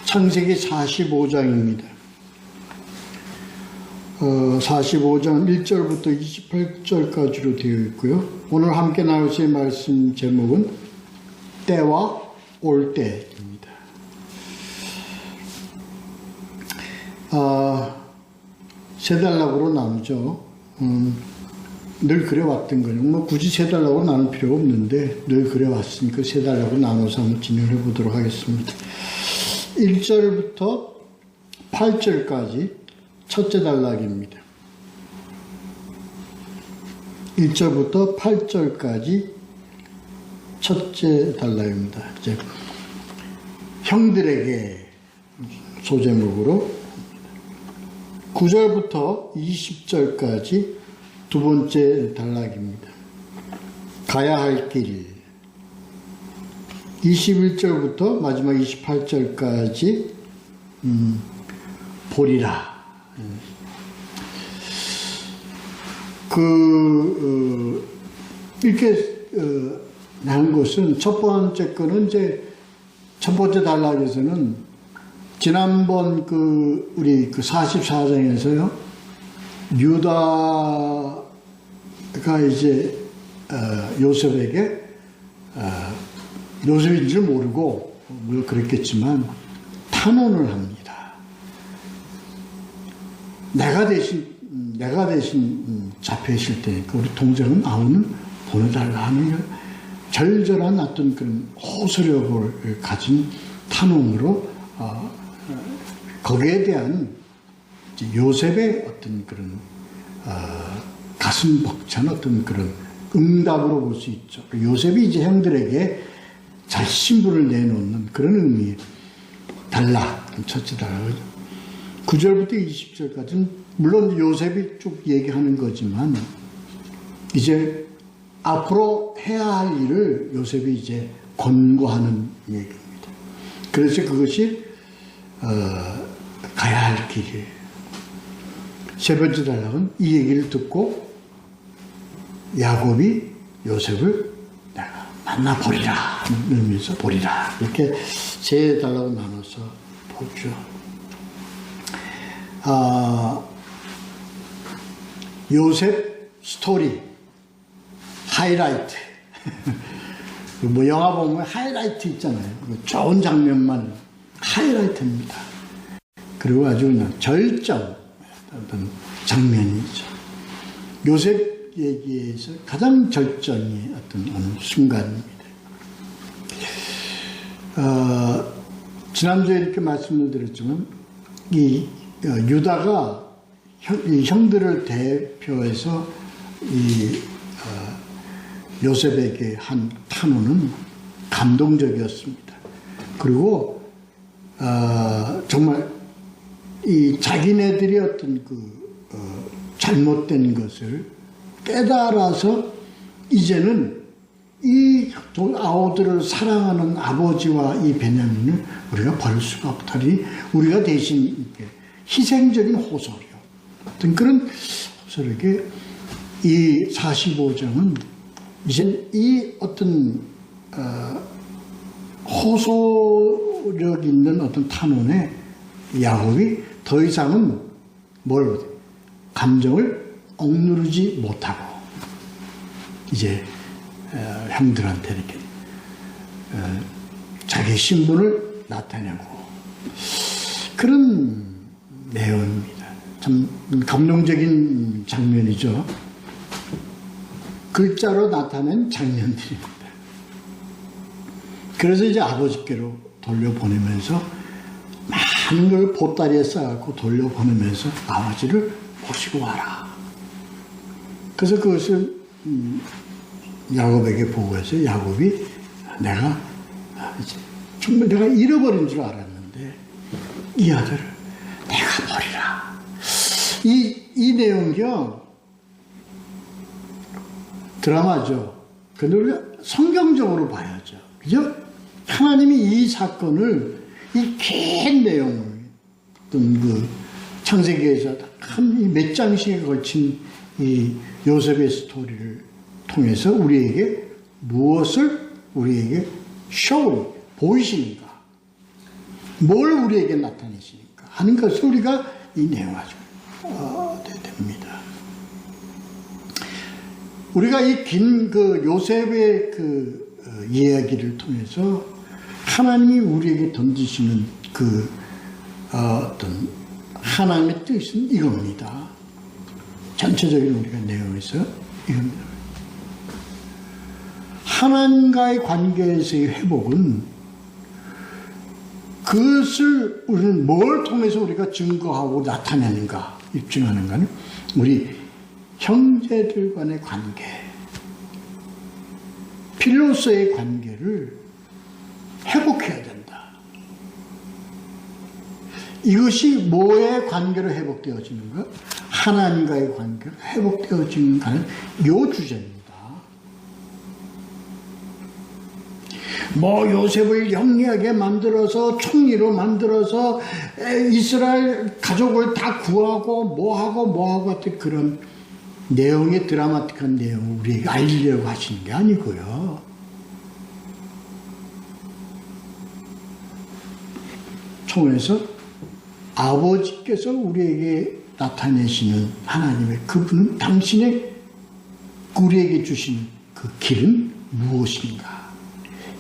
창세기 45장입니다. 45장 1절부터 28절까지로 되어 있고요. 오늘 함께 나누실 말씀 제목은 때와 올 때입니다. 세 단락으로 나누죠. 늘 그래왔던 거죠. 뭐 굳이 세 단락으로 나눌 필요가 없는데 늘 그래왔으니까 세 단락으로 나눠서 한번 진행해 보도록 하겠습니다. 1절부터 8절까지 첫째 단락입니다. 1절부터 8절까지 첫째 단락입니다. 이제 형들에게 소제목으로 9절부터 20절까지 두 번째 단락입니다. 가야 할 길. 21절부터 마지막 28절까지 보리라. 이렇게 나온 것은 첫 번째 거는 이제 첫 번째 단락에서는 지난번 우리 44장에서요, 유다가 이제 요셉에게 요셉인 줄 모르고 물론 그랬겠지만 탄원을 합니다. 내가 대신 잡혀 있을 테니까 우리 동생은 아우는 보내달라 하는 절절한 어떤 그런 호소력을 가진 탄원으로 거기에 대한 요셉의 어떤 그런 가슴 벅찬 어떤 그런 응답으로 볼 수 있죠. 요셉이 이제 형들에게 잘 신분을 내놓는 그런 의미. 달라. 첫째 단락이죠. 9절부터 20절까지는 물론 요셉이 쭉 얘기하는 거지만 이제 앞으로 해야 할 일을 요셉이 이제 권고하는 얘기입니다. 그래서 그것이 가야 할 길이에요. 세 번째 단락은 이 얘기를 듣고 야곱이 요셉을 내가 만나보리라 의미에서 보리라 이렇게 세 단락으로 나눠서 보죠. 요셉 스토리 하이라이트 뭐 영화 보면 하이라이트 있잖아요. 좋은 장면만 하이라이트입니다. 그리고 아주 그냥 절정 어떤 장면이죠. 요셉 얘기에서 가장 절정의 어떤 어느 순간입니다. 지난주에 이렇게 말씀을 드렸지만 이 유다가 형들을 대표해서 요셉에게 한 탄원은 감동적이었습니다. 그리고 정말 이 자기네들이 어떤 잘못된 것을 깨달아서 이제는 이 아우들을 사랑하는 아버지와 이 베냐민을 우리가 버릴 수가 없다니 우리가 대신 이렇게 희생적인 호소력 어떤 그런 호소력에 이 45장은 이제 이 어떤 호소력 있는 어떤 탄원에 야곱이 더 이상은 감정을 억누르지 못하고 이제 형들한테 이렇게 자기 신분을 나타내고 그런 내용입니다. 참 감동적인 장면이죠. 글자로 나타낸 장면들입니다. 그래서 이제 아버지께로 돌려보내면서 많은 걸 보따리에 쌓아갖고 돌려보내면서 아버지를 모시고 와라. 그래서 그것을 야곱에게 보고해서 야곱이 내가 정말 내가 잃어버린 줄 알았는데 이 아들을 내가 버리라. 이 내용이요 드라마죠. 근데 우리가 성경적으로 봐야죠. 그죠? 하나님이 이 사건을 이 긴 내용을 어떤 창세기에서 한 몇 장씩에 걸친 이 요셉의 스토리를 통해서 우리에게 무엇을 우리에게 보이시는가 뭘 우리에게 나타내시니까 하는 것을 우리가 이 내용을 됩니다. 우리가 이 긴 요셉의 이야기를 통해서 하나님이 우리에게 던지시는 어떤 하나님의 뜻은 이겁니다. 전체적인 우리가 내용에서 이겁니다. 하나님과의 관계에서의 회복은 그것을 우리는 뭘 통해서 우리가 증거하고 나타내는가, 입증하는가는 우리 형제들 간의 관계, 필로서의 관계를 회복해야 된다. 이것이 뭐의 관계로 회복되어지는가? 하나님과의 관계로 회복되어지는가는 요 주제입니다. 요셉을 영리하게 만들어서 총리로 만들어서 이스라엘 가족을 다 구하고 뭐하고 같은 그런 내용의 드라마틱한 내용을 우리에게 알리려고 하시는 게 아니고요. 총에서 아버지께서 우리에게 나타내시는 하나님의 그분은 당신의 우리에게 주신 그 길은 무엇인가?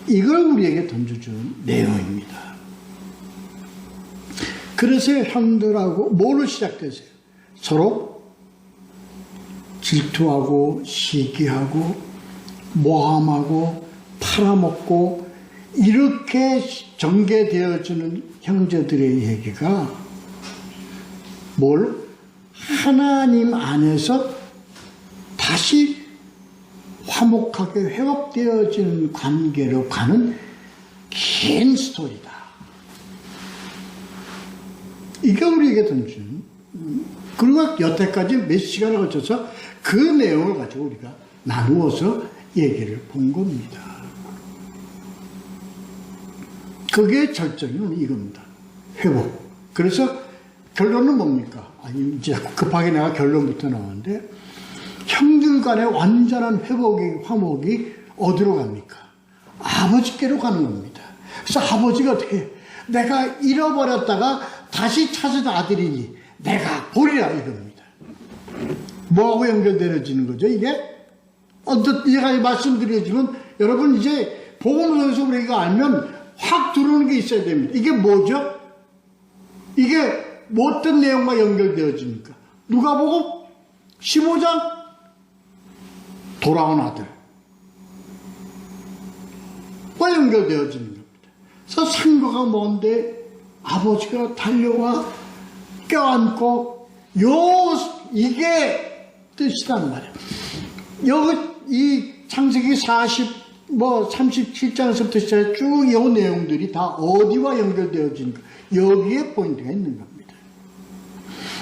이걸 우리에게 던져주는 내용입니다. 그래서 형들하고 뭐로 시작되세요? 서로 질투하고 시기하고 모함하고 팔아먹고 이렇게 전개되어지는 형제들의 얘기가 하나님 안에서 다시 화목하게 회복되어지는 관계로 가는 긴 스토리다. 이게 우리에게 던진, 그리고 여태까지 몇 시간을 거쳐서 그 내용을 가지고 우리가 나누어서 얘기를 본 겁니다. 그게 절정은 이겁니다. 회복. 그래서 결론은 뭡니까? 이제 급하게 내가 결론부터 나왔는데, 형들 간의 완전한 화목이 어디로 갑니까? 아버지께로 가는 겁니다. 그래서 아버지가 어떻게 해요? 내가 잃어버렸다가 다시 찾은 아들이니 내가 보리라 이겁니다. 뭐하고 연결되어지는 거죠, 이게? 제가 말씀드리지만 여러분 이제 복음서에서 우리가 알면 확 들어오는 게 있어야 됩니다. 이게 뭐죠? 이게 뭐 어떤 내용과 연결되어집니까? 누가복음 15장 돌아온 아들 과 연결되어지는 겁니다. 그래서 상거가 뭔데 아버지가 달려와 껴안고 이게 뜻이란 말이에요. 여기 이 창세기 37장에서부터 시작해 쭉 이 내용들이 다 어디와 연결되어지는가? 여기에 포인트가 있는 겁니다.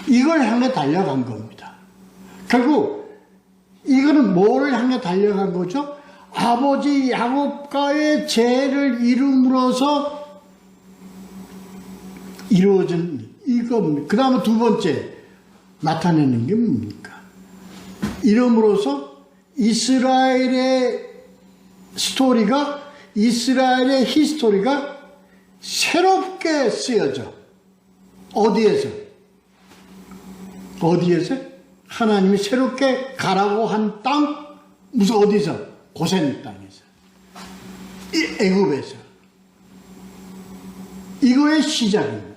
이걸 향해 달려간 겁니다. 결국 이거는 뭐를 향해 달려간 거죠? 아버지 야곱과의 죄를 이름으로서 이루어진 이겁니다. 그 다음에 두 번째 나타내는 게 뭡니까? 이름으로서 이스라엘의 이스라엘의 히스토리가 새롭게 쓰여져. 어디에서? 하나님이 새롭게 가라고 한 땅, 무슨 어디서? 고센 땅에서. 애굽에서. 이거의 시작입니다.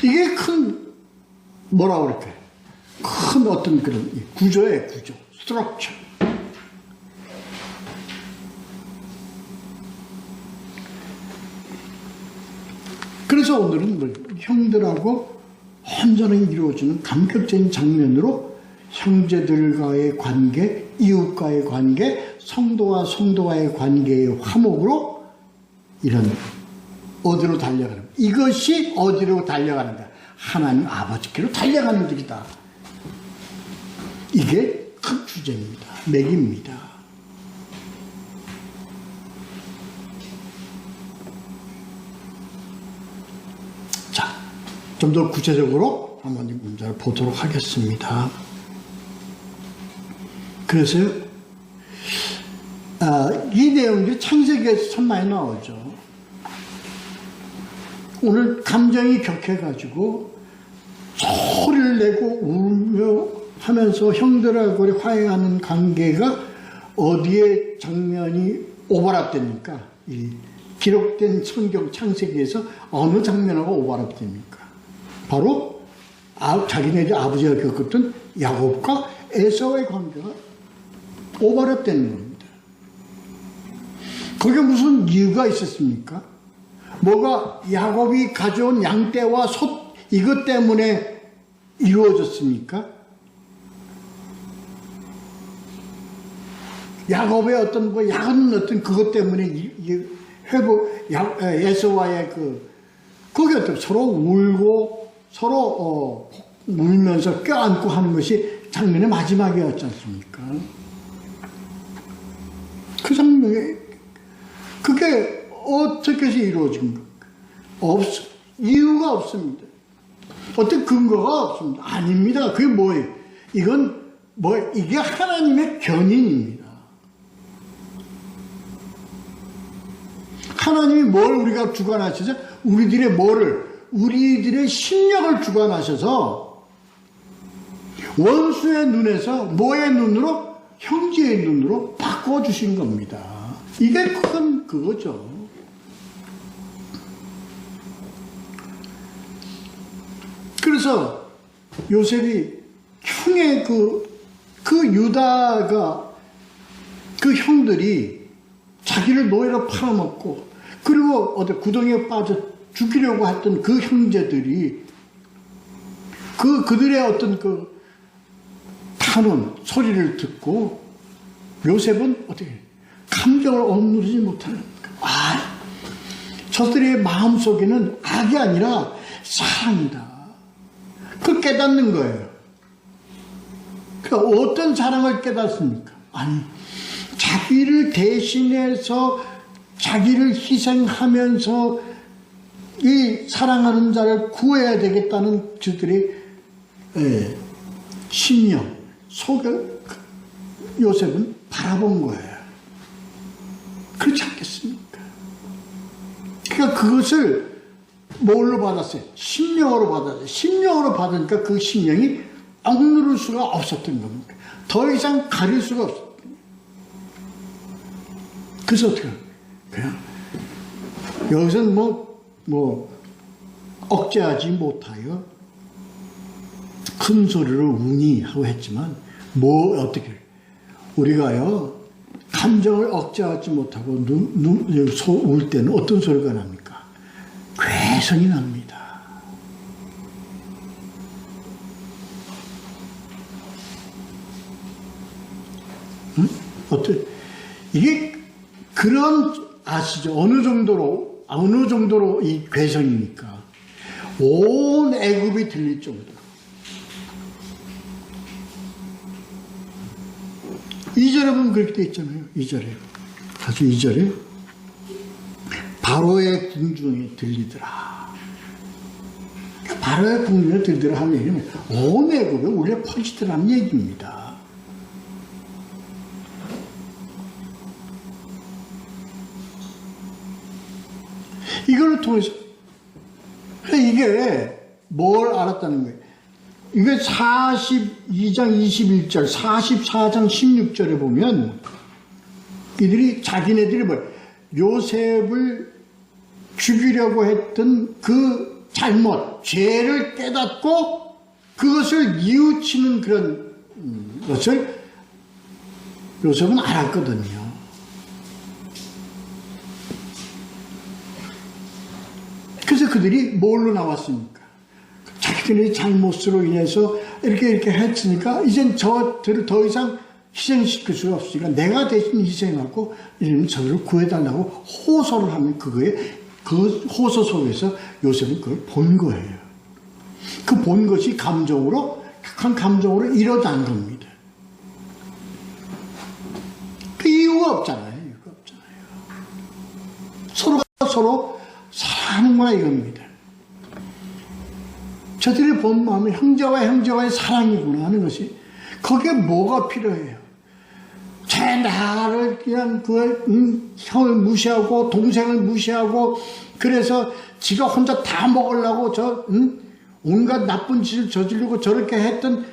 이게 뭐라고 그럴까요? 큰 어떤 그런 구조예요, 구조. 스트럭처. 그래서 오늘은 형들하고 온전히 이루어지는 감격적인 장면으로 형제들과의 관계, 이웃과의 관계, 성도와의 관계의 화목으로 이런 어디로 달려가는, 이것이 어디로 달려가는가? 하나님 아버지께로 달려가는 길이다. 이게 큰 주제입니다. 맥입니다. 자, 좀 더 구체적으로 한번 이 문제를 보도록 하겠습니다. 그래서 이 내용들이 창세기에서 참 많이 나오죠. 오늘 감정이 격해가지고 소리를 내고 울며 하면서 형들하고 화해하는 관계가 어디에 장면이 오버랩됩니까? 이 기록된 성경 창세기에서 어느 장면하고 오버랩됩니까? 바로 자기네들 아버지가 겪었던 야곱과 에사오의 관계가 오버랩되는 겁니다. 그게 무슨 이유가 있었습니까? 뭐가 야곱이 가져온 양떼와 소 이것 때문에 이루어졌습니까? 야곱의 어떤 뭐 야은 어떤 그것 때문에 회복 에서와의 그게 어떤 서로 울고 서로 울면서 껴안고 하는 것이 장면의 마지막이었지 않습니까? 그 장면에 그게 어떻게 해서 이루어진 겁니까? 이유가 없습니다. 어떤 근거가 없습니다. 아닙니다. 그게 뭐예요? 이건 이게 하나님의 견인입니다. 하나님이 뭘 우리가 주관하셔서 우리들의 심령을 주관하셔서 원수의 눈에서 뭐의 눈으로? 형제의 눈으로 바꿔주신 겁니다. 이게 큰 그거죠. 그래서 요셉이 형의 그 유다가 그 형들이 자기를 노예로 팔아먹고 그리고 어디 구덩이에 빠져 죽이려고 했던 그 형제들이 그들의 어떤 그 탄원 소리를 듣고 요셉은 어떻게 감정을 억누르지 못하는 저들의 마음속에는 악이 아니라 사랑이다. 그걸 깨닫는 거예요. 그러니까 어떤 사랑을 깨닫습니까? 아니, 자기를 대신해서 자기를 희생하면서 이 사랑하는 자를 구해야 되겠다는 저들의 신념 속을 요셉은 바라본 거예요. 그렇지 않겠습니까? 그러니까 그것을 뭘로 받았어요? 심령으로 받았어요. 심령으로 받으니까 그 심령이 억누를 수가 없었던 겁니다. 더 이상 가릴 수가 없었던 겁니다. 그래서 어떻게 그냥 여기서는 억제하지 못하여 큰 소리로 우니 하고 했지만 어떻게 우리가요 감정을 억제하지 못하고 울 때는 어떤 소리가 납니까? 괴성이 납니다. 응? 이게 아시죠? 어느 정도로 이 괴성이니까 온 애굽이 들릴 정도로. 2절에 보면 그렇게 돼 있잖아요. 2절에 아주 2절에 바로의 궁중에 들리더라. 바로의 궁중에 들리더라 하는 얘기는 온 애굽에 울려 퍼지더라는 얘기입니다. 이걸 통해서 이게 뭘 알았다는 거예요. 이게 42장 21절, 44장 16절에 보면 자기네들이 요셉을 죽이려고 했던 그 잘못, 죄를 깨닫고 그것을 뉘우치는 그런 것을 요셉은 알았거든요. 그래서 그들이 뭘로 나왔습니까? 자기들의 잘못으로 인해서 이렇게 했으니까 이젠 저들을 더 이상 희생시킬 수가 없으니까 내가 대신 희생하고 이러면 저들을 구해달라고 호소를 하면 그 호소 속에서 요셉은 그걸 본 거예요. 그 본 것이 착한 감정으로 일어난 겁니다. 그 이유가 없잖아요. 서로가 서로 사랑하는구나 이겁니다. 저들이 본 마음은 형제와 형제와의 사랑이구나 하는 것이 거기에 뭐가 필요해요? 왜 나를 그냥 형을 무시하고 동생을 무시하고 그래서 지가 혼자 다 먹으려고 온갖 나쁜 짓을 저지르고 저렇게 했던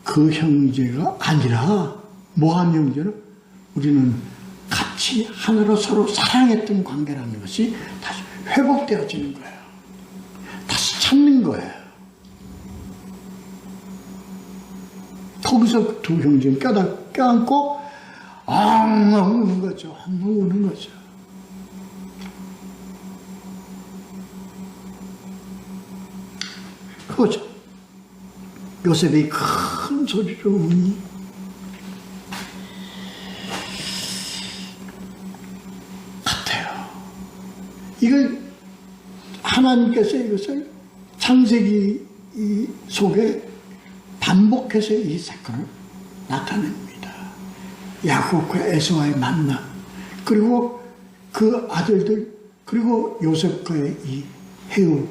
그 형제가 아니라 뭐한 형제는 우리는 같이 하나로 서로 사랑했던 관계라는 것이 다시 회복되어지는 거예요. 다시 찾는 거예요. 거기서 두 형제는 껴안고 엉엉 우는 거죠. 엉엉 우는 거죠. 그거죠. 요셉이 큰 소리로 우니 같아요. 이걸 하나님께서 이것을 창세기 속에 반복해서 이 사건을 나타냅니다. 야곱과 에서와의 만남, 그리고 그 아들들, 그리고 요셉과의 이 해우,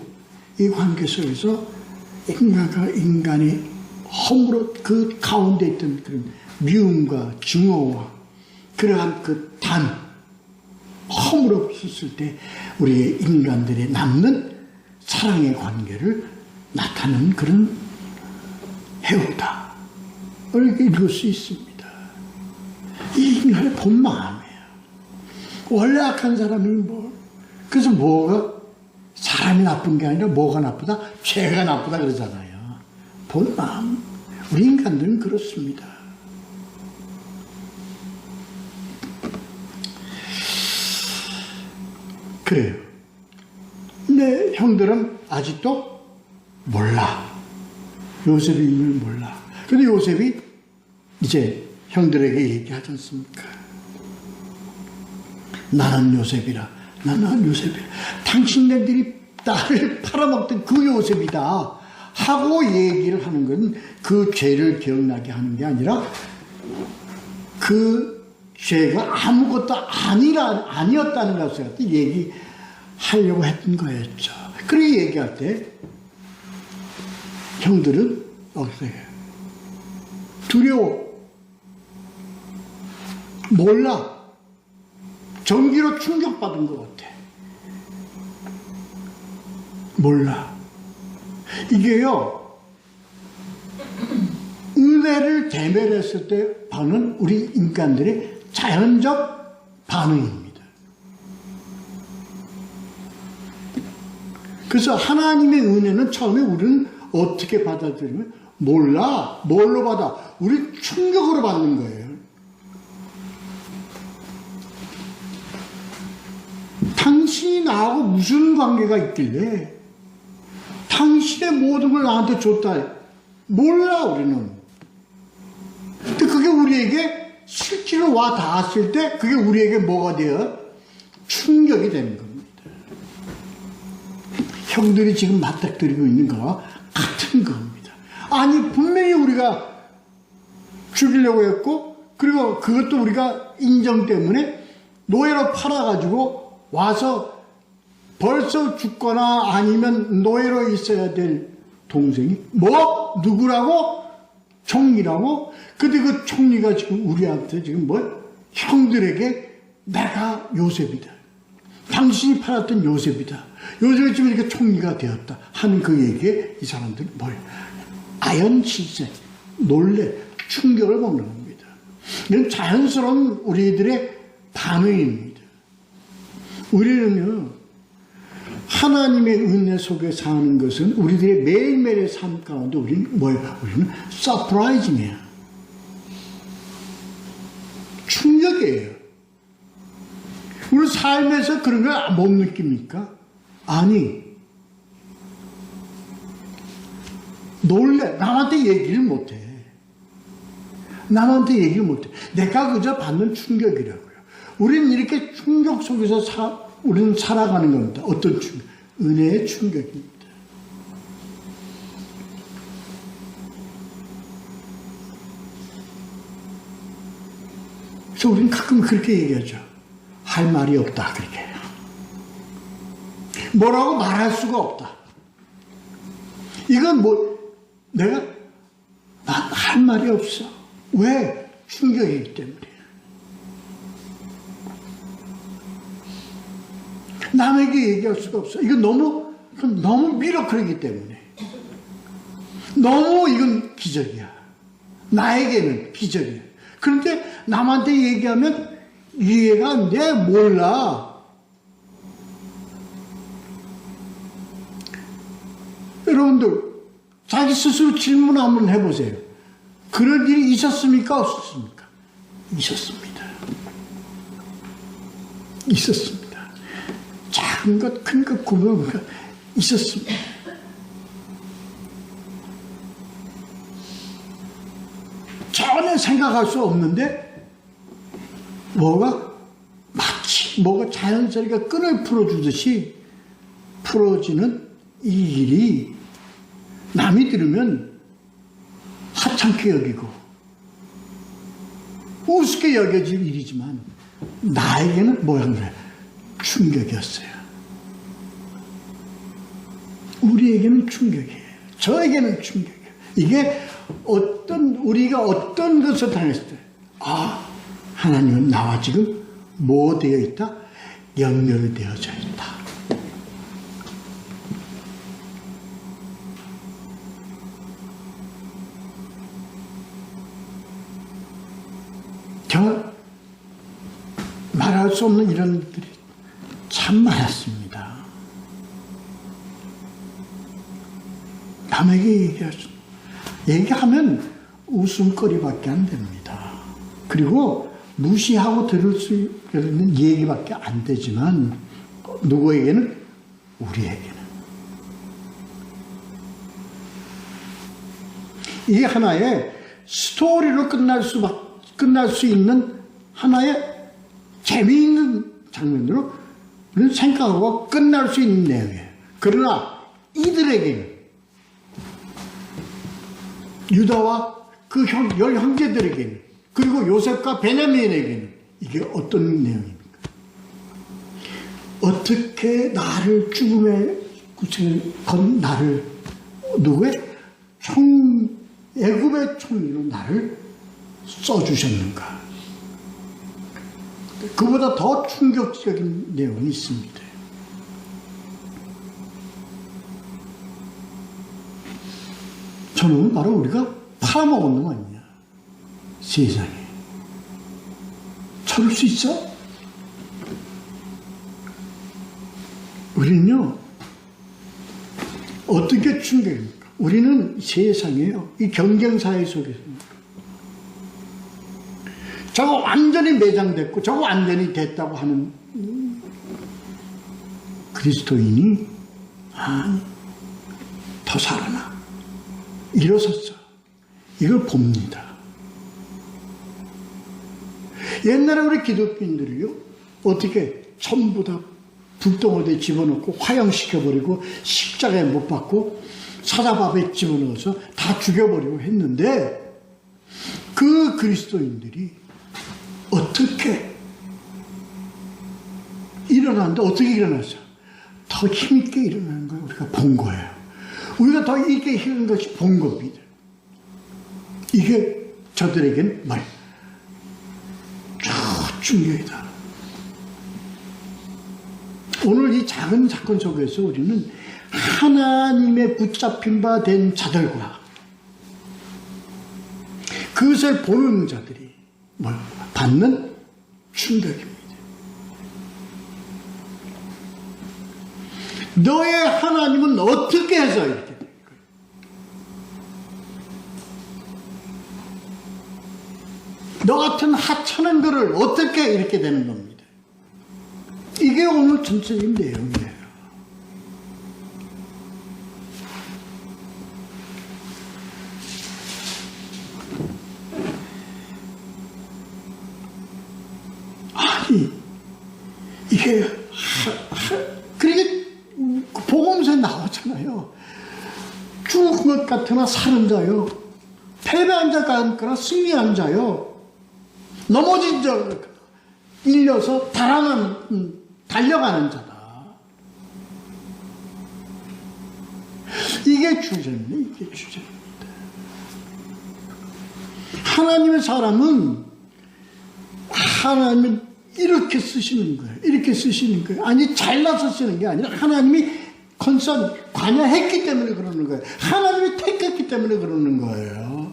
이 관계 속에서 인간과 인간이 허물어 그 가운데 있던 그런 미움과 증오와 그러한 그 허물 없었을 때 우리 인간들의 남는 사랑의 관계를 나타내는 그런 해오다. 이렇게 읽을 수 있습니다. 이 인간의 본 마음이에요. 원래 악한 사람이 그래서 뭐가 사람이 나쁜 게 아니라 뭐가 나쁘다? 죄가 나쁘다 그러잖아요. 본 마음. 우리 인간들은 그렇습니다. 그래요. 근데 형들은 아직도 몰라. 요셉의 의미를 몰라. 근데 요셉이 이제 형들에게 얘기하지 않습니까? 나는 요셉이라. 나는 요셉이라. 당신네들이 나를 팔아먹던 그 요셉이다 하고 얘기를 하는 건 그 죄를 기억나게 하는 게 아니라 그 죄가 아무것도 아니었다는 것을 갖다 얘기하려고 했던 거였죠. 그렇게 얘기할 때 형들은 어떻게 해요? 두려워. 몰라. 전기로 충격받은 것 같아. 몰라. 이게요, 은혜를 대면했을 때 반응, 우리 인간들의 자연적 반응입니다. 그래서 하나님의 은혜는 처음에 우리는 어떻게 받아들이면 몰라. 뭘로 받아? 우리 충격으로 받는 거예요. 당신이 나하고 무슨 관계가 있길래 당신의 모든 걸 나한테 줬다. 몰라 우리는. 근데 그게 우리에게 실제로 와 닿았을 때 그게 우리에게 뭐가 돼요? 충격이 되는 겁니다. 형들이 지금 맞닥뜨리고 있는 거와 같은 겁니다. 아니 분명히 우리가 죽이려고 했고 그리고 그것도 우리가 인정 때문에 노예로 팔아가지고 와서 벌써 죽거나 아니면 노예로 있어야 될 동생이 누구라고? 총리라고? 근데 그 총리가 지금 우리한테 지금 형들에게 내가 요셉이다. 당신이 팔았던 요셉이다. 요셉이 지금 이렇게 총리가 되었다 하는 그 얘기에 이 사람들은 아연실세, 놀래, 충격을 먹는 겁니다. 이건 자연스러운 우리들의 반응입니다. 우리는요, 하나님의 은혜 속에 사는 것은 우리들의 매일매일의 삶 가운데 우리는 우리는 서프라이징이에요. 충격이에요. 우리 삶에서 그런 걸 못 느낍니까? 아니, 놀래. 남한테 얘기를 못해. 남한테 얘기를 못해. 내가 그저 받는 충격이라고요. 우리는 이렇게 충격 속에서 우리는 살아가는 겁니다. 어떤 충격? 은혜의 충격입니다. 그래서 우리는 가끔 그렇게 얘기하죠. 할 말이 없다. 그렇게 해요. 뭐라고 말할 수가 없다. 이건 난 할 말이 없어. 왜? 충격이기 때문에. 남에게 얘기할 수가 없어. 이건 너무 미러클이기 때문에. 너무 이건 기적이야. 나에게는 기적이야. 그런데 남한테 얘기하면 이해가 안 돼. 몰라. 여러분들 자기 스스로 질문 한번 해보세요. 그런 일이 있었습니까? 없었습니까? 있었습니다. 있었습니다. 작은 것, 큰 것 구별보니까 있었습니다. 전혀 생각할 수 없는데 마치 뭐가 자연스럽게 끈을 풀어주듯이 풀어지는 이 일이 남이 들으면 하찮게 여기고 우습게 여겨질 일이지만 나에게는 뭐라 그래? 충격이었어요. 우리에게는 충격이에요. 저에게는 충격이에요. 이게 우리가 어떤 것을 당했을 때, 하나님은 나와 지금 뭐 되어 있다? 연결되어져 있다. 말할 수 없는 이런 일들이 참 많았습니다. 남에게 얘기하면 웃음거리밖에 안 됩니다. 그리고 무시하고 들을 수 있는 얘기밖에 안 되지만 누구에게는? 우리에게는. 이게 하나의 스토리로 끝날 수 있는 하나의 재미있는 장면으로 생각하고 끝날 수 있는 내용이에요. 그러나 이들에게는, 유다와 그 열 형제들에게는, 그리고 요셉과 베냐민에게는 이게 어떤 내용입니까? 어떻게 나를 죽음에 건 나를 누구의 애굽의 총리로 나를 써주셨는가? 그보다 더 충격적인 내용이 있습니다. 저는 바로 우리가 팔아먹은 놈 아니냐? 세상에. 저럴 수 있어? 우리는요, 어떻게 충격입니까? 우리는 세상에요, 이 경쟁사회 속에서 저거 완전히 매장됐고 저거 완전히 됐다고 하는 그리스도인이 더 살아나 일어섰어. 이걸 봅니다. 옛날에 우리 기독교인들이요, 어떻게 전부 다 불덩어리에 집어넣고 화형시켜버리고 십자가에 못 박고 사자밥에 집어넣어서 다 죽여버리고 했는데, 그 그리스도인들이 어떻게 일어났는데, 어떻게 일어났어? 더 힘있게 일어나는 걸 우리가 본 거예요. 우리가 더 있게 힘든 것이 본 겁니다. 이게 저들에게는 충격이다. 오늘 이 작은 사건 속에서 우리는 하나님의 붙잡힌 바 된 자들과 그것을 보는 자들이 받는 충격입니다. 너의 하나님은 어떻게 해서 이렇게 된 거예요? 너 같은 하찮은 거를 어떻게 이렇게 되는 겁니다. 이게 오늘 전체적인 내용이에요. 이게 그러게 복음서에 나오잖아요. 죽은 것 같으나 사는 자요, 패배한 자 같거나 승리한 자요, 넘어진 자 일려서 달려가는 자다. 이게 주제입니다. 이게 주제입니다. 하나님의 사람은 하나님의 이렇게 쓰시는 거예요. 이렇게 쓰시는 거예요. 아니 잘나서 쓰는 게 아니라 하나님이 관여했기 때문에 그러는 거예요. 하나님이 택했기 때문에 그러는 거예요.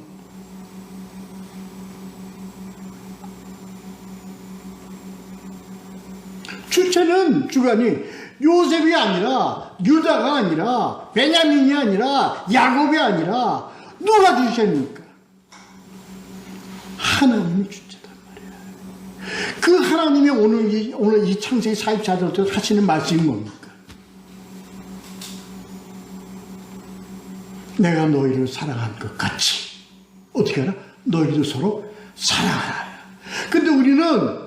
주체는 주관이 요셉이 아니라 유다가 아니라 베냐민이 아니라 야곱이 아니라 누가 주체입니까? 하나님이 주체단 말이에요. 그 하나님이 오늘 이 창세기 44절부터 하시는 말씀이 뭡니까? 내가 너희를 사랑한 것 같이 어떻게 하라? 너희도 서로 사랑하라. 근데 우리는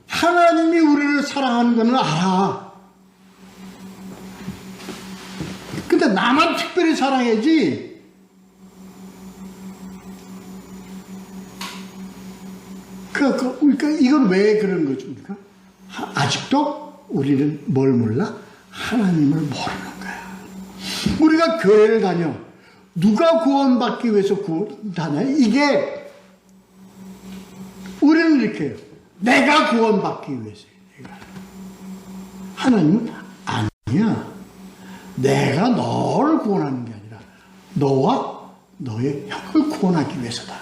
하나님이 우리를 사랑하는 것은 알아. 근데 나만 특별히 사랑해야지. 그러니까 이건 왜 그런 거입니까? 아직도 우리는 뭘 몰라? 하나님을 모르는 거야. 우리가 교회를 다녀. 누가 구원받기 위해서 다녀요? 이게 우리는 이렇게 해요. 내가 구원받기 위해서. 하나님은 아니야. 내가 너를 구원하는 게 아니라 너와 너의 형을 구원하기 위해서다.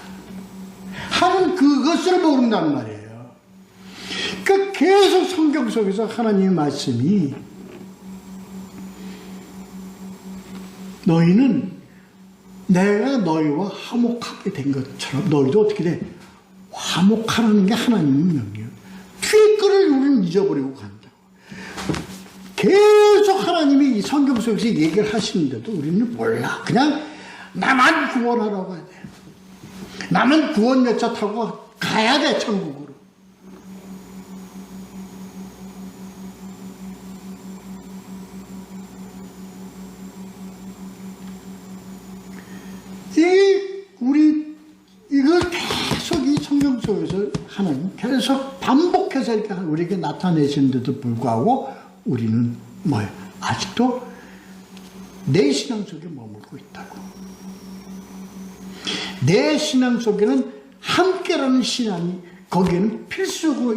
하는 그것을 모른단 말이에요. 그러니까 계속 성경 속에서 하나님의 말씀이 너희는 내가 너희와 화목하게 된 것처럼 너희도 어떻게 돼? 화목하라는 게 하나님의 명령이에요. 뒤에 거를 우리는 잊어버리고 간다고. 계속 하나님이 이 성경 속에서 얘기를 하시는데도 우리는 몰라. 그냥 나만 구원하라고 해야 돼. 나는 구원 열차 타고 가야 돼, 천국으로. 이걸 계속 이 성경 속에서 하나님 계속 반복해서 이렇게 우리에게 나타내시는데도 불구하고 우리는 뭐예요? 아직도 내 신앙 속에 머물고 있다고. 내 신앙 속에는 함께라는 신앙이 거기에는 필수고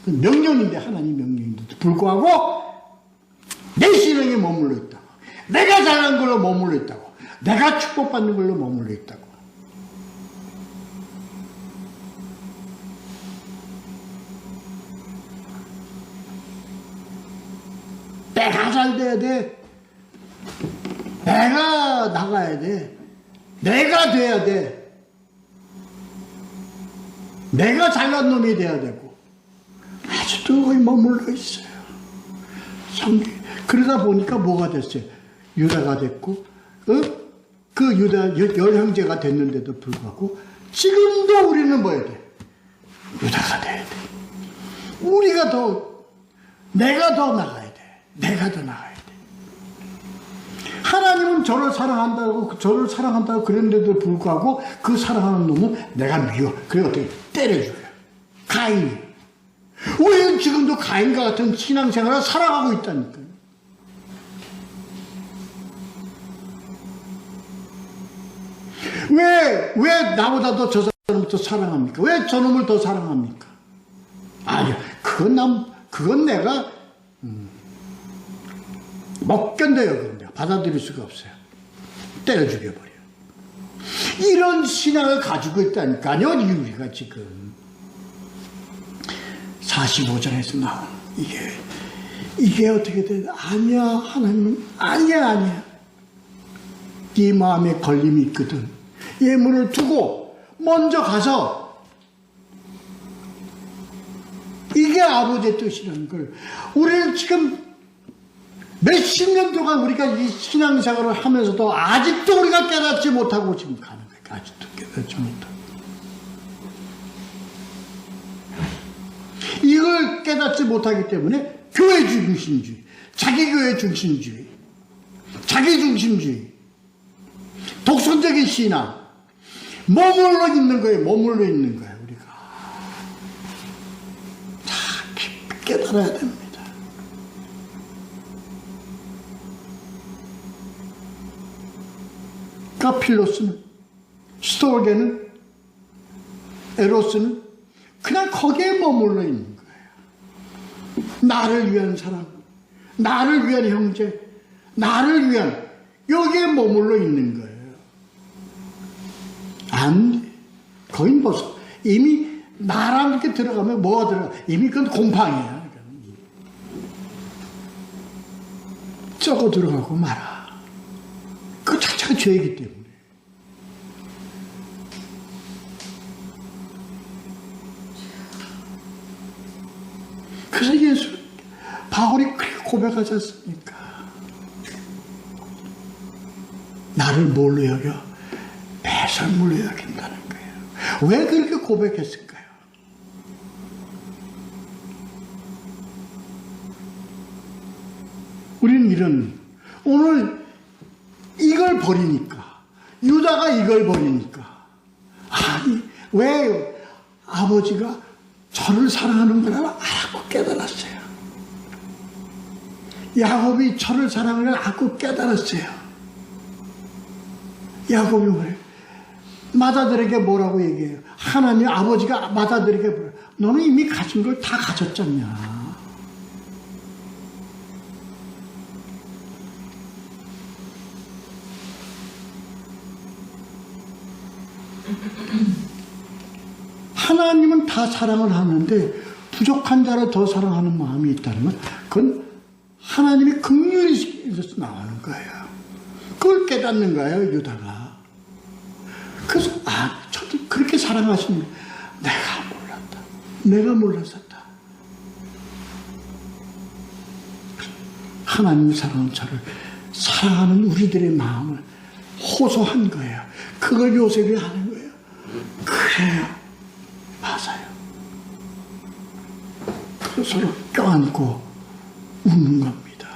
명령인데 하나님 명령인데도 불구하고 내 신앙에 머물러 있다고. 내가 잘한 걸로 머물러 있다고. 내가 축복받는 걸로 머물러 있다고. 내가 잘 돼야 돼. 내가 나가야 돼. 내가 돼야 돼. 내가 잘난 놈이 돼야 되고. 아직도 거기 머물러 있어요. 그러다 보니까 뭐가 됐어요? 유다가 됐고, 그 유다 열 형제가 됐는데도 불구하고 지금도 우리는 뭐 해야 돼? 유다가 돼야 돼. 내가 더 나가야 돼. 내가 더 나가야 돼. 하나님은 저를 사랑한다고 그랬는데도 불구하고 그 사랑하는 놈은 내가 미워. 그래 어떻게 때려줘요. 가인이. 우리는 지금도 가인과 같은 신앙생활을 살아가고 있다니까요. 왜 나보다 더 저 사람을 더 사랑합니까? 왜 저놈을 더 사랑합니까? 아니요. 그건 내가 못 견뎌요. 그건 내가 받아들일 수가 없어요. 때려 죽여버려요. 이런 신앙을 가지고 있다니까요. 우리가 지금 45장에서 나온 이게 어떻게 돼? 아니야. 하나님은 아니야. 네 마음에 걸림이 있거든. 예물을 두고 먼저 가서 이게 아버지의 뜻이라는 걸 우리는 지금 몇십 년 동안 우리가 이 신앙생활을 하면서도 아직도 우리가 깨닫지 못하고 지금 가는 거예요. 아직도 깨닫지 못하고. 이걸 깨닫지 못하기 때문에 교회 중심주의, 자기 교회 중심주의, 자기 중심주의, 독선적인 신앙, 머물러 있는 거예요. 우리가. 다 깊이 깨달아야 됩니다. 필로스는, 스토르게는, 에로스는 그냥 거기에 머물러 있는 거예요. 나를 위한 사랑, 나를 위한 형제, 나를 위한, 여기에 머물러 있는 거예요. 안 돼. 거긴 벌써 이미 나랑 이렇게 들어가면 뭐가 들어가? 이미 그건 곰팡이야. 썩어 들어가고 말아. 그 자체가 죄이기 때문에. 그래서 예수, 바울이 그렇게 고백하지 않습니까? 나를 뭘로 여겨? 배설물로 여긴다는 거예요. 왜 그렇게 고백했을까요? 우리는 오늘 이걸 버리니까, 유다가 이걸 버리니까, 아니, 왜 아버지가 저를 사랑하는 걸 알고 깨달았어요. 야곱이 저를 사랑하는 걸 알고 깨달았어요. 야곱이 뭐래요? 맏아들에게 뭐라고 얘기해요? 하나님 아버지가 맏아들에게 뭐래요? 너는 이미 가진 걸 다 가졌잖냐. 하나님은 다 사랑을 하는데 부족한 자를 더 사랑하는 마음이 있다는 건 그건 하나님의 긍휼에서 나오는 거예요. 그걸 깨닫는 거예요, 유다가. 그래서 저도 그렇게 사랑하시는 내가 몰랐었다. 하나님이 사랑하는 저를 사랑하는 우리들의 마음을 호소한 거예요. 그걸 요셉이 하는 거예요. 그래요. 맞아요. 그래서 서로 껴안고 웃는 겁니다.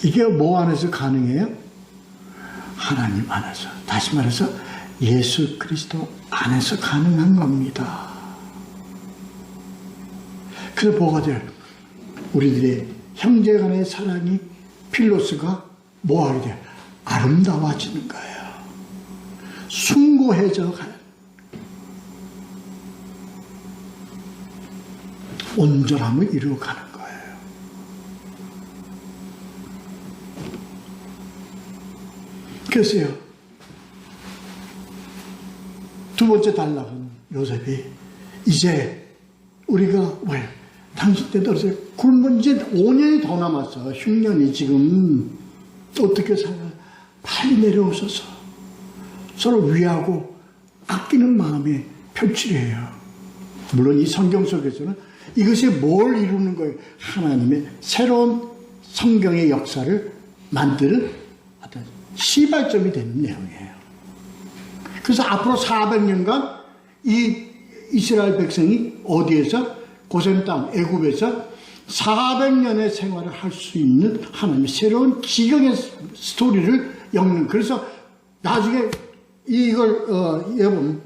이게 뭐 안에서 가능해요? 하나님 안에서. 다시 말해서 예수 그리스도 안에서 가능한 겁니다. 그래서 뭐가 돼요? 우리들의 형제간의 사랑이 필로스가 뭐하게 돼요? 아름다워지는 거예요. 숭고해져 가요. 온전함을 이루어가는 거예요. 그래서요, 두 번째 단락은 요셉이 이제 우리가 왜 당신 때 들어서 굶은 이제 5년이 더 남았어. 흉년이 지금 어떻게 살아? 빨리 내려오셔서 서로 위하고 아끼는 마음에 표출해요. 물론 이 성경 속에서는 이것이 뭘 이루는 거예요? 하나님의 새로운 성경의 역사를 만드는 어떤 시발점이 되는 내용이에요. 그래서 앞으로 400년간 이 이스라엘 백성이 어디에서? 고센 땅, 애굽에서 400년의 생활을 할 수 있는 하나님의 새로운 지경의 스토리를 엮는. 그래서 나중에 이걸 여러분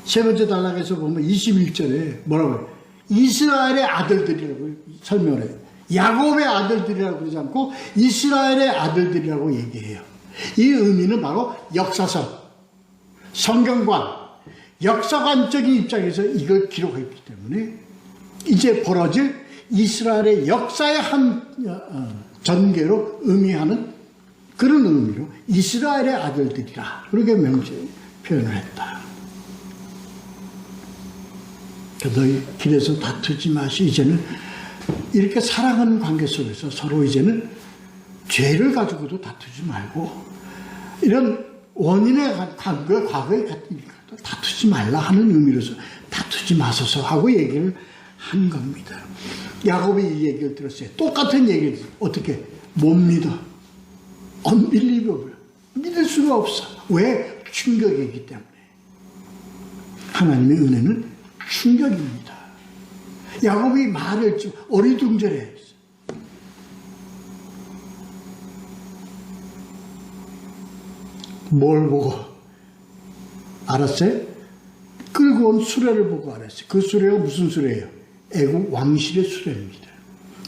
세 번째 단락에서 보면 21절에 뭐라고 해요? 이스라엘의 아들들이라고 설명을 해요. 야곱의 아들들이라고 그러지 않고 이스라엘의 아들들이라고 얘기해요. 이 의미는 바로 역사성, 성경관, 역사관적인 입장에서 이걸 기록했기 때문에 이제 벌어질 이스라엘의 역사의 한 전개로 의미하는 그런 의미로 이스라엘의 아들들이라 그렇게 명제 표현을 했다. 너희 길에서 다투지 마시. 이제는 이렇게 사랑하는 관계 속에서 서로 이제는 죄를 가지고도 다투지 말고 이런 원인의 과거에 다투지 말라 하는 의미로서 다투지 마소서 하고 얘기를 한 겁니다. 야곱이 이 얘기를 들었어요. 똑같은 얘기를 어떻게 못 믿어. unbelievable. 믿을 수가 없어. 왜? 충격이기 때문에. 하나님의 은혜는 충격입니다. 야곱이 말을 좀 어리둥절해. 뭘 보고 알았어요? 끌고 온 수레를 보고 알았어요. 그 수레가 무슨 수레예요? 애굽 왕실의 수레입니다.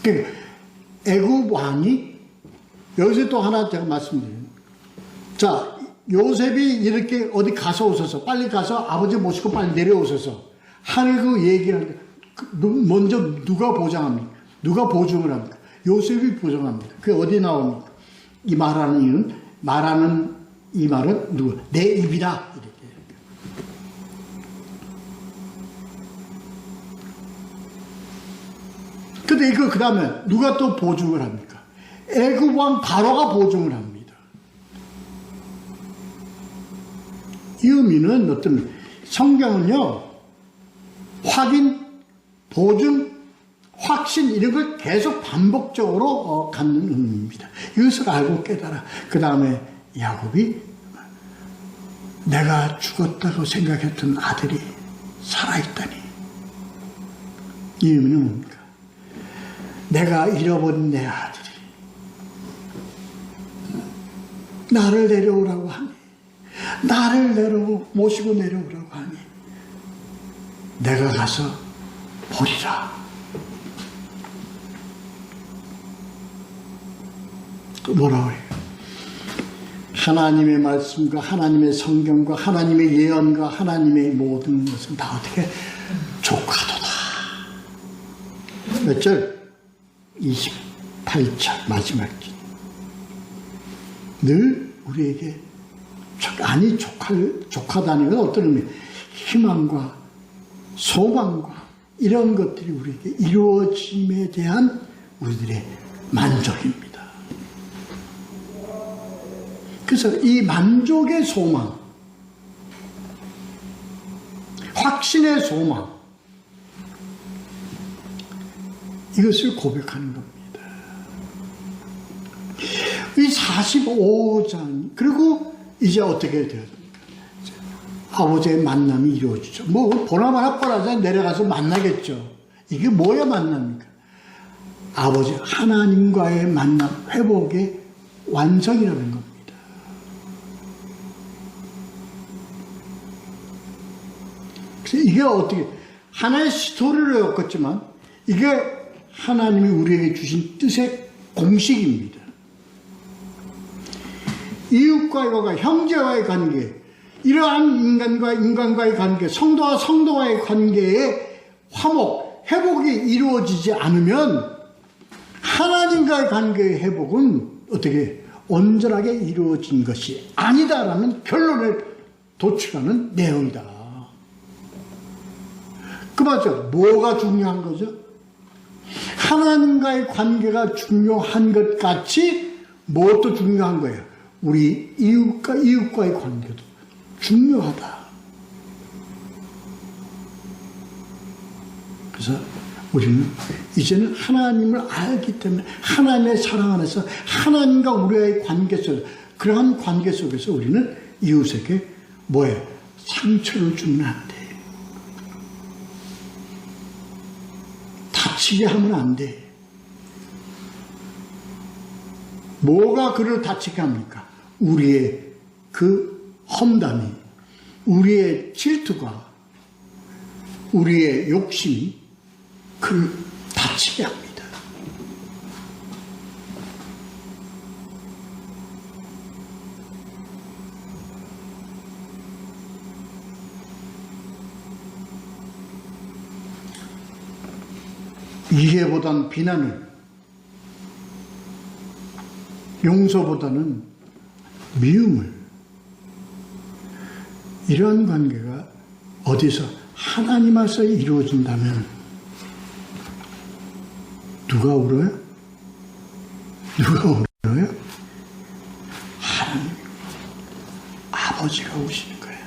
그러니까 애굽 왕이 여기서 또 하나 제가 말씀드려요. 자, 요셉이 이렇게 어디 가서 오셔서 빨리 가서 아버지 모시고 빨리 내려오셔서 하는 그 얘기하는데 먼저 누가 보장합니까? 누가 보증을 합니까? 요셉이 보증합니다. 그게 어디 나옵니까? 이 말하는 이 말은 누구? 내 입이다. 이렇게. 근데 이거 그 다음에 누가 또 보증을 합니까? 애굽 왕 바로가 보증을 합니다. 이 의미는 어떤 성경은요, 확인, 보증, 확신 이런 걸 계속 반복적으로 갖는 의미입니다. 이것을 알고 깨달아. 그 다음에 야곱이 내가 죽었다고 생각했던 아들이 살아있다니. 이 의미는 뭡니까? 내가 잃어버린 내 아들이 나를 내려오라고 하니, 나를 모시고 내려오라고 하니 내가 가서 보리라. 뭐라고 해요? 하나님의 말씀과 하나님의 성경과 하나님의 예언과 하나님의 모든 것은 다 어떻게 조카도다. 몇 절? 28절 마지막 절. 늘 우리에게 조카다는 건 어떤 의미? 희망과 소망과 이런 것들이 우리에게 이루어짐에 대한 우리들의 만족입니다. 그래서 이 만족의 소망, 확신의 소망, 이것을 고백하는 겁니다. 이 45장, 그리고 이제 어떻게 되었습니까? 아버지의 만남이 이루어지죠. 뭐 보나마나 뻔하자 내려가서 만나겠죠. 이게 뭐야 만납니까? 아버지 하나님과의 만남, 회복의 완성이라는 겁니다. 그래서 이게 어떻게 하나의 스토리로 엮었지만 이게 하나님이 우리에게 주신 뜻의 공식입니다. 이웃과의 형제와의 관계, 이러한 인간과 인간과의 관계, 성도와 성도와의 관계의 화목, 회복이 이루어지지 않으면 하나님과의 관계의 회복은 어떻게 온전하게 이루어진 것이 아니다라는 결론을 도출하는 내용이다. 그 맞죠? 뭐가 중요한 거죠? 하나님과의 관계가 중요한 것 같이 무엇도 중요한 거예요? 우리 이웃과의 관계도 중요하다. 그래서 우리는 이제는 하나님을 알기 때문에 하나님의 사랑 안에서 하나님과 우리의 관계 속에서, 그러한 관계 속에서 우리는 이웃에게 뭐예요? 상처를 주면 안 돼. 다치게 하면 안 돼. 뭐가 그를 다치게 합니까? 우리의 그 험담이, 우리의 질투가, 우리의 욕심이 그를 다치게 합니다. 이해보다는 비난을, 용서보다는 미움을, 이러한 관계가 어디서 하나님 안에서 이루어진다면 누가 울어요? 누가 울어요? 하나님, 아버지가 우시는 거예요.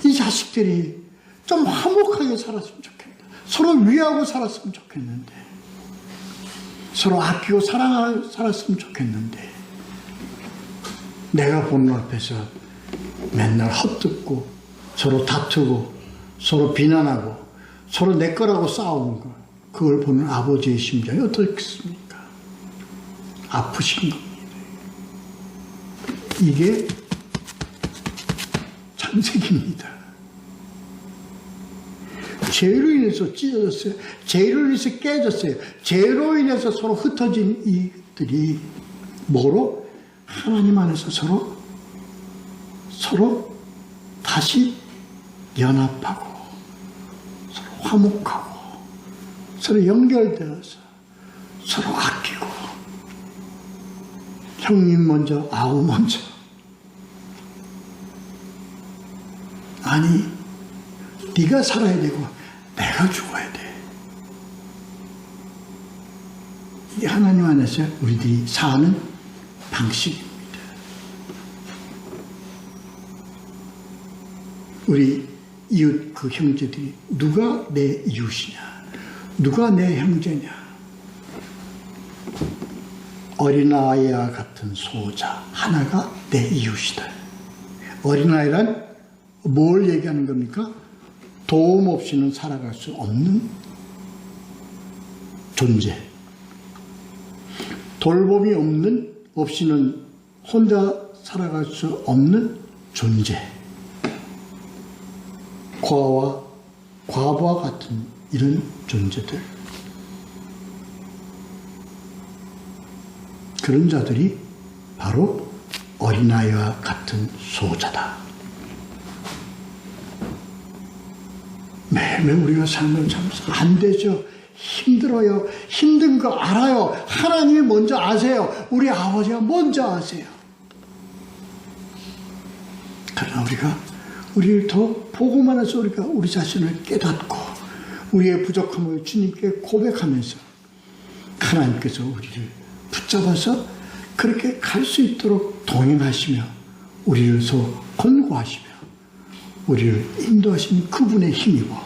이 자식들이 좀 화목하게 살았으면 좋겠다. 서로 위하고 살았으면 좋겠는데, 서로 아끼고 사랑하고 살았으면 좋겠는데, 내가 보는 앞에서 맨날 헛듣고 서로 다투고 서로 비난하고 서로 내 거라고 싸우는 거, 그걸 보는 아버지의 심정이 어떻겠습니까? 아프신 겁니다. 이게 창세기입니다. 죄로 인해서 찢어졌어요. 죄로 인해서 깨졌어요. 죄로 인해서 서로 흩어진 이들이 뭐로? 하나님 안에서 서로 다시 연합하고 서로 화목하고 서로 연결되어서 서로 아끼고 형님 먼저 아우 먼저 아니 네가 살아야 되고 내가 죽어야 돼. 이게 하나님 안에서 우리들이 사는 방식입니다. 우리 이웃 그 형제들이 누가 내 이웃이냐, 누가 내 형제냐. 어린아이와 같은 소자 하나가 내 이웃이다. 어린아이란 뭘 얘기하는 겁니까? 도움 없이는 살아갈 수 없는 존재. 돌봄이 없이는 혼자 살아갈 수 없는 존재. 과부와 같은 이런 존재들. 그런 자들이 바로 어린아이와 같은 소자다. 매일매일 우리가 삶을 살면서 안 되죠. 힘들어요. 힘든 거 알아요. 하나님이 먼저 아세요. 우리 아버지가 먼저 아세요. 그러나 우리를 더 보고만 해서 우리가 우리 자신을 깨닫고 우리의 부족함을 주님께 고백하면서 하나님께서 우리를 붙잡아서 그렇게 갈 수 있도록 동행하시며 우리를 서 권고하시며 우리를 인도하신 그분의 힘이고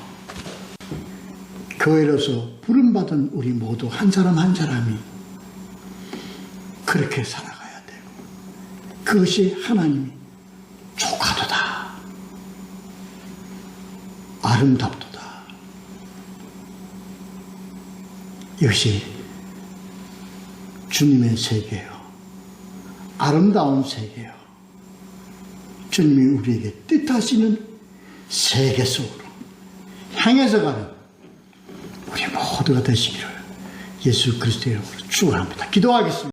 교회로서 부름받은 우리 모두 한 사람 한 사람이 그렇게 살아가야 되고 그것이 하나님이 조카도다, 아름답도다. 이것이 주님의 세계요, 아름다운 세계요, 주님이 우리에게 뜻하시는 세계 속으로 향해서 가는 우리 모두가 되시기를 예수 그리스도의 이름으로 축원합니다. 기도하겠습니다.